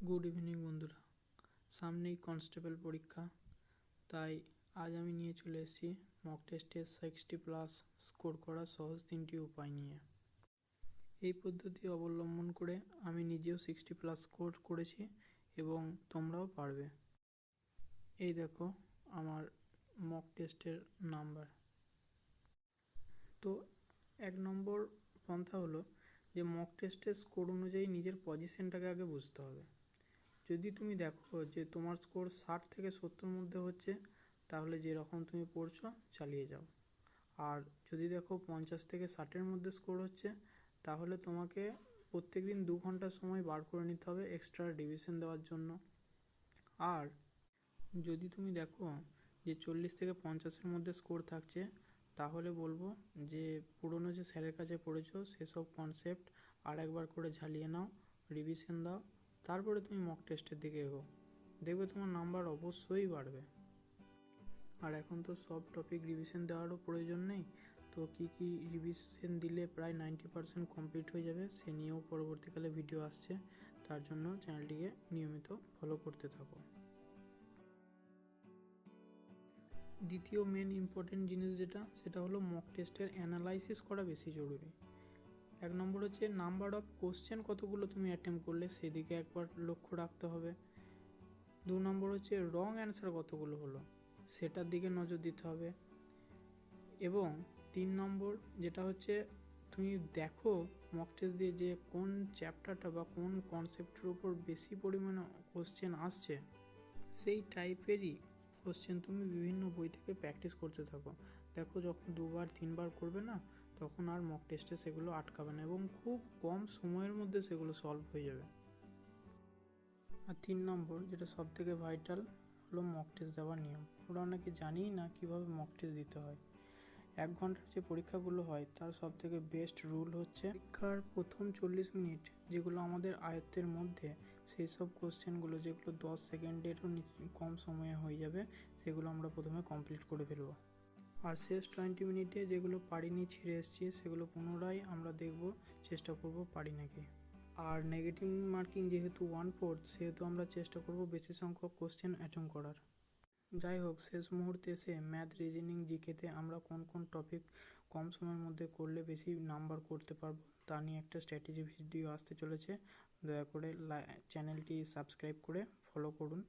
Good evening বন্ধুরা, সামনেই constable পরীক্ষা। তাই আজ আমি নিয়ে চলে এসেছি মক টেস্টে 60+ স্কোর করা সহজ 3টি উপায় নিয়ে। এই পদ্ধতি অবলম্বন করে আমি নিজেও 60+ স্কোর করেছি এবং তোমরাও পারবে। এই দেখো আমার মক টেস্টের নাম্বার। তো 1 নম্বর পন্থা হলো যে মক টেস্টের স্কোর অনুযায়ী নিজের পজিশনটাকে আগে বুঝতে হবে। যদি তুমি দেখো যে তোমার স্কোর 60 থেকে 70 মধ্যে হচ্ছে, তাহলে যেরকম তুমি পড়ছো চালিয়ে যাও। আর যদি দেখো 50 থেকে 60-এর মধ্যে স্কোর হচ্ছে, তাহলে তোমাকে প্রত্যেক দিন 2 ঘন্টা সময় বার করে নিতে হবে এক্সট্রা রিভিশন দেওয়ার জন্য। আর যদি তুমি দেখো যে 40 থেকে 50-এর মধ্যে স্কোর থাকছে, তাহলে বলবো যে পুরনো যে স্যারের কাছে পড়েছো সেসব কনসেপ্ট আর একবার করে ঝালিয়ে নাও, রিভিশন দাও, তারপরে তুমি মক টেস্টের দিকে এগো। দেখবে তোমার নাম্বার অবশ্যই বাড়বে। আর এখন তো সব টপিক রিভিশন দেওয়ারও প্রয়োজন নেই, তো কী রিভিশন দিলে প্রায় 90% কমপ্লিট হয়ে যাবে সে নিয়েও পরবর্তীকালে ভিডিও আসছে। তার জন্য চ্যানেলটিকে নিয়মিত ফলো করতে থাকো। দ্বিতীয় মেন ইম্পর্টেন্ট জিনিস সেটা হলো মক টেস্টের অ্যানালাইসিস করা বেশি জরুরি। 1 নম্বর হচ্ছে নাম্বার অফ কোশ্চেন কতগুলো তুমি অ্যাটেম্প করলে সেদিকে একবার লক্ষ্য রাখতে হবে। 2 নম্বর হচ্ছে রং অ্যান্সার কতগুলো হলো সেটার দিকে নজর দিতে হবে। এবং 3 নম্বর যেটা হচ্ছে তুমি দেখো মক টেস্ট দিয়ে যে কোন চ্যাপ্টারটা বা কোন কনসেপ্টের উপর বেশি পরিমাণে কোশ্চেন আসছে, সেই টাইপেরই কোশ্চেন তুমি বিভিন্ন বই থেকে প্র্যাকটিস করতে থাকো। দেখো যখন 2বার 3বার করবে না, তখন আর মক টেস্টে সেগুলো আটকাবে না এবং খুব কম সময়ের মধ্যে সেগুলো সলভ হয়ে যাবে। আর 3 নম্বর যেটা সব থেকে ভাইটাল হলো মক টেস্ট দেওয়ার নিয়ম। ওরা অনেকে জানিই না কীভাবে মক টেস্ট দিতে হয়। 1 ঘন্টার যে পরীক্ষাগুলো হয় তার সব থেকে বেস্ট রুল হচ্ছে পরীক্ষার প্রথম 40 মিনিট যেগুলো আমাদের আয়ত্তের মধ্যে, সেই সব কোশ্চেনগুলো যেগুলো 10 সেকেন্ডেরও কম সময়ে হয়ে যাবে সেগুলো আমরা প্রথমে কমপ্লিট করে ফেলবো। আর শেষ 20 মিনিটে যেগুলো পারিনি ছেড়ে এসেছি সেগুলো পুনরায় আমরা দেখব, চেষ্টা করব পারি নাকি। আর নেগেটিভ মার্কিং যেহেতু 1/4, সেহেতু আমরা চেষ্টা করব বেশি সংখ্যক কোশ্চেন অ্যাটেম্প করার। যাই হোক, শেষ মুহূর্তে এসে ম্যাথ, রিজনিং, জিকেতে আমরা কোন কোন টপিক কম সময়ের মধ্যে করলে বেশি নাম্বার করতে পারবো তা নিয়ে একটা স্ট্র্যাটেজি ভিডিও আসতে চলেছে। দয়া করে চ্যানেলটি সাবস্ক্রাইব করে ফলো করুন।